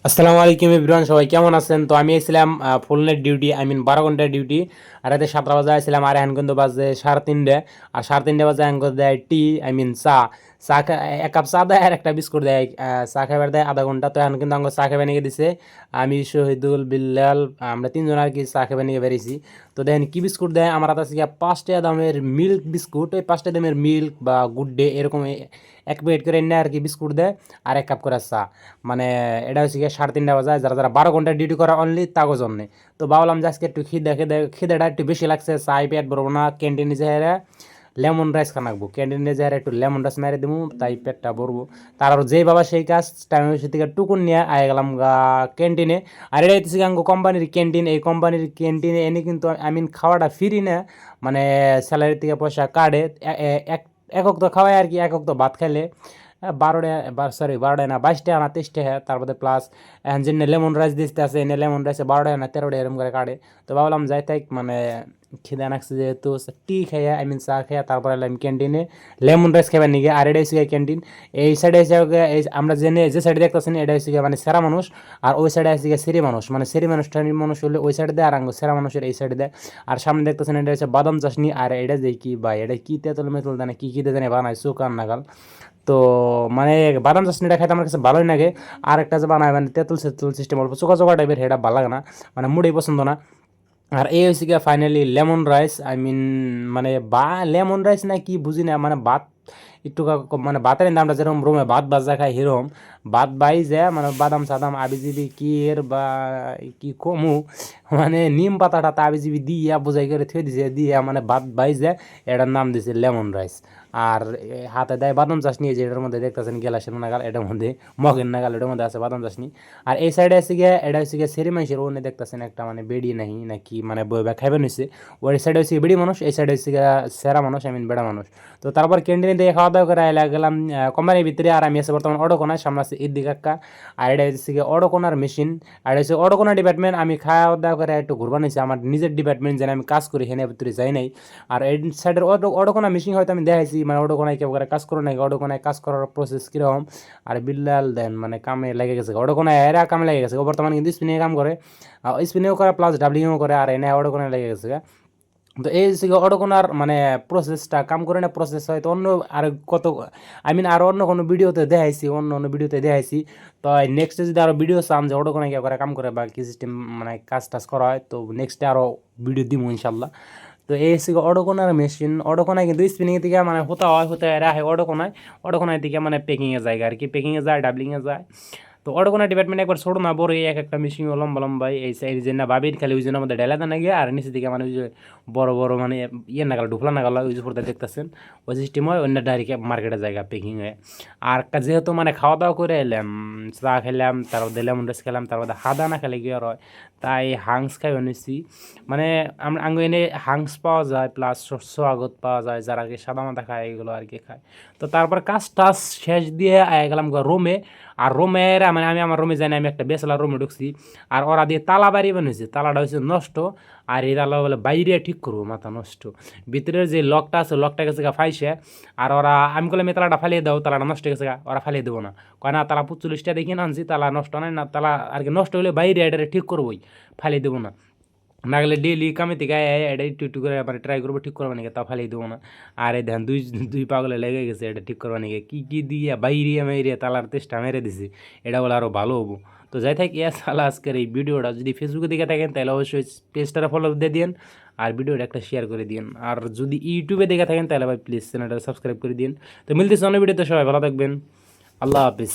আসসালামু আলাইকুম এভরিওয়ান, সবাই কেমন আছেন? তো আমি এসেছিলাম ফুল নাইট ডিউটি, 12 ঘন্টার ডিউটি। আর রাতে 7টা বাজে আসছিলাম, আর এখন কিন্তু বাজে 3:30। আর 3:30 বাজে এখন করে দেয় টি, চা। এক কাপ চা দেয় আর একটা বিস্কুট দেয়। চা খাবার দেয় আধা ঘন্টা। তো এখন কিন্তু আমাকে চা খাবার নিয়ে দিছে। আমি, শহীদুল, বিল্লাল, আমরা তিনজন আর কি চা খাবার নিয়ে বেরিয়েছি। তো দেখেন কি বিস্কুট দেয় আমার কাছে, 5 টাকা দামের মিল্ক বিস্কুট। এই 5 টাকা দামের মিল্ক বা গুড ডে এরকম এক প্যাকেট করে এনে আর কি বিস্কুট দেয়, আর এক কাপ করে চা। মানে এটা হচ্ছে গিয়ে 3:30 বাজায়, যারা যারা 12 ঘন্টা ডিউটি করা অনলি তাগো জন্যে। তো ভাবলাম যে আজকে একটু খিদেটা একটু বেশি লাগছে, চাই পেট ভরবো না, ক্যান্টিনে যাই লেমন রাইস খানাকবো, ক্যান্টিনে যাই একটু লেমন রাইস মেরে দেবো, তাই পেটটা ভরবো। তার আর যেই বাবা সেই কাজ, টাইম থেকে টুকুন নিয়ে আয় গেলাম ক্যান্টিনে। আর এটা হচ্ছে গাঙ্গো কোম্পানির ক্যান্টিন। এই কোম্পানির ক্যান্টিনে এনে কিন্তু খাওয়াটা ফ্রি না, মানে স্যালারি থেকে পয়সা কাটে। এক একক তো খাওয়াই আর কি, একক তো ভাত খাইলে 12টা না 22 টাকা না 23 টাকা, তারপরে প্লাস এখন যে লেমন রাইস দিতে আছে, এনে লেমন রাইসে 12 টাকা না 13 টাকা এরকম করে কাটে। তো ভাবলাম যাই থাক, খিদে নাকছে যেহেতু, টি খাইয়া চা খাইয়া তারপরে এলাম ক্যান্টিনে লেমন রাইস খাবার নিগে। আর এটা হচ্ছে ক্যান্টিন এই সাইডে এসে এই আমরা যে সাইডে দেখতেছেন এটা হচ্ছে সেরা মানুষ, আর ওই সাইডে আছে সেরি মানুষ। সেরি মানুষ হলে ওই সাইডে দেয়, আর সেরা মানুষের এই সাইডে দেয়। আর সামনে দেখতেছেন এটা হচ্ছে বাদাম চাশনি। আর এটা যে কি ভাই, এটা কি তেঁতুল মেতুল দেয় না কি কি দেয় বানায় চোকার নাগাল। তো মানে বাদাম চাশনিটা খাইতে আমার কাছে ভালোই লাগে। আর একটা যে বানায় তেঁতুল সেতুল সিস্টেম অল্প চোকা চোকা টাইপের, সেটা ভালো লাগে না, মুড়ি পছন্দ না। আর এই হচ্ছে গিয়ে finally lemon rice. Lemon rice না কি বুঝি না, ভাত একটু ভাতের দামটা যেরকম রুমে ভাত বাজা খায় সেরকম ভাত বাইজে, বাদাম সাদাম আবিজিবি কি এর বা কি কমু, নিম পাতাটা আবিজিবি দিয়া বোঝাই করে থুয়ে দিছে, দিয়ে ভাত বাইজে এটার নাম দিছে লেমন রাইস। আর হাতে দেয় বাদাম চাশনি, যেটার মধ্যে দেখতেছেন গ্লাসের নাগাল, এটার মধ্যে মগের নাগাল, এটার মধ্যে আছে বাদাম চাশনি। আর এই সাইডে আছে গিয়ে এটা হচ্ছে গিয়ে সেরি মানুষের ওনে দেখতেছেন একটা বেডি নাহি নাকি বইবা খাইবেন হয়েছে। ওই সাইডে হচ্ছে বেডি মানুষ, এই সাইডে হচ্ছে গিয়ে সেরা মানুষ, বেড়া মানুষ। তো তারপর ক্যান্টিনে দিয়ে খাওয়া দাওয়া করে আইলা গেলাম কোম্পানির ভিতরে। আর আমি আছে বর্তমানে অডোকোনায়, সামনে আছে ঈদ কাক্কা। আর এটা হচ্ছে গিয়ে অডোকোনার মেশিন, আর এটা হচ্ছে অডোকোনা ডিপার্টমেন্ট। আমি খাওয়া দাওয়া করে একটু ঘুরবান হয়েছি, আমার নিজের ডিপার্টমেন্ট যেন আমি কাজ করি, হেনে ভিতরে যাই নাই। আর এই সাইডের অডোকোনা মেশিন হয়তো আমি দেখাইছি, অডোকোনায় কেউ করে কাজ করে নাকি, অডোকোনায় কাজ করার প্রসেস কীরকম। আর বিল্লাল দেন কামে লেগে গেছে, ওডোকোনায় এরা কামে লেগে গেছে। ও বর্তমানে কিন্তু স্পিনে কাম করে, স্পিনেও করে প্লাস ডাবলিংও করে, আর এনে ওডোকোনায় লেগে গেছে। তো এই হচ্ছে অডোকোনার প্রসেসটা কাম করে না, প্রসেস হয়তো অন্য আর কত আরও অন্য কোনো ভিডিওতে দেখাইছি, অন্য ভিডিওতে দেখাইছি। তো নেক্সটে যদি আরও ভিডিও চান যে অডোকোনায় কে করে কাম করে বা কি সিস্টেম কাজ টাজ করা হয়, তো নেক্সটে আরও ভিডিও দিব ইনশাল্লাহ। তো এই হচ্ছে অডোকোনার মেশিন। অডোকোনায় কিন্তু স্পিনিং থেকে হতে এরা হয় অডোকোনায় থেকে পেকিংয়ে যায় আর কি, পেকিংয়ে যায়, ডাবলিংয়ে যায়। তো অডোকোনা ডিপার্টমেন্ট একবার ছোটো না বড়, এক একটা মেশিন লম্বা লম্বাই, এই সাইড যে না বাবির খালি ওই জন্য আমাদের ডেলা না গিয়ে, আর নিচে দিকে ওই যে বড় বড় ইয়ে নাগাল ঢুকলা নাগাল ওই যে পড়তে দেখতেছেন, ওই সিস্টেম হয়। অন্য ডাইরেক্ট মার্কেটের জায়গা পেকিং হয়ে। আর যেহেতু খাওয়া দাওয়া করে এলাম, চা খেলাম, তারপর লেমন রাইস খেলাম, তারপর হাদা না খেলে কি আর হয়, তাই হাংস খাই এনেছি। আমরা আঙ্গ এনে হাংস পাওয়া যায়, প্লাস স্বাগত পাওয়া যায়, যারা আর কি সাদা মাথা খায় এগুলো আর কি খায়। তো তারপর কাজ টাজ শেষ দিয়ে গেলাম রোমে। আর রোমের আমি আমার রুমে যাই না, আমি একটা বেসলার রুমে ঢুকছি। আর ওরা দিয়ে তালা বাড়ি বানিয়েছে, তালাটা হয়েছে নষ্ট। আর এই তালা বলে বাইরে ঠিক করবো, মাথা নষ্ট। ভিতরের যে লকটা আছে, লকটা গেছে ফাইসে। আর ওরা আমি বললাম তালাটা ফালিয়ে দাও, তালাটা নষ্ট গেছে, ওরা ফালিয়ে দেবো না, কয় না তালা 45টা দেখি না আনছি, তালা নষ্ট নাই না, তালা আর কি নষ্ট হলে বাইরে এটা ঠিক করবোই, ফালিয়ে দেবো না। না গেলে ডেলি কামে থেকে এটা একটু একটু করে ট্রাই করবো ঠিক করবো নাকি, তা ফালিয়ে দেবো না। আর এই ধ্যান দুই দুই পাগলে লেগে গেছে এটা ঠিক করবো নাকি, কী দিয়ে বাইরিয়া মেরিয়া তালার চেষ্টা মেরে দিছি, এটা বলে আরও ভালো হবো। তো যাই থাক, সালা আজকের এই ভিডিওটা যদি ফেসবুকে দিকে থাকেন তাহলে অবশ্যই পেজটা ফলো দিয়ে দিন, আর ভিডিওটা একটা শেয়ার করে দিন। আর যদি ইউটিউবে দেখে থাকেন তাহলে ভাই প্লিজ চ্যানেলটা সাবস্ক্রাইব করে দিন। তো মিলতেছে অন্য ভিডিওতে, সবাই ভালো থাকবেন, আল্লাহ হাফিজ।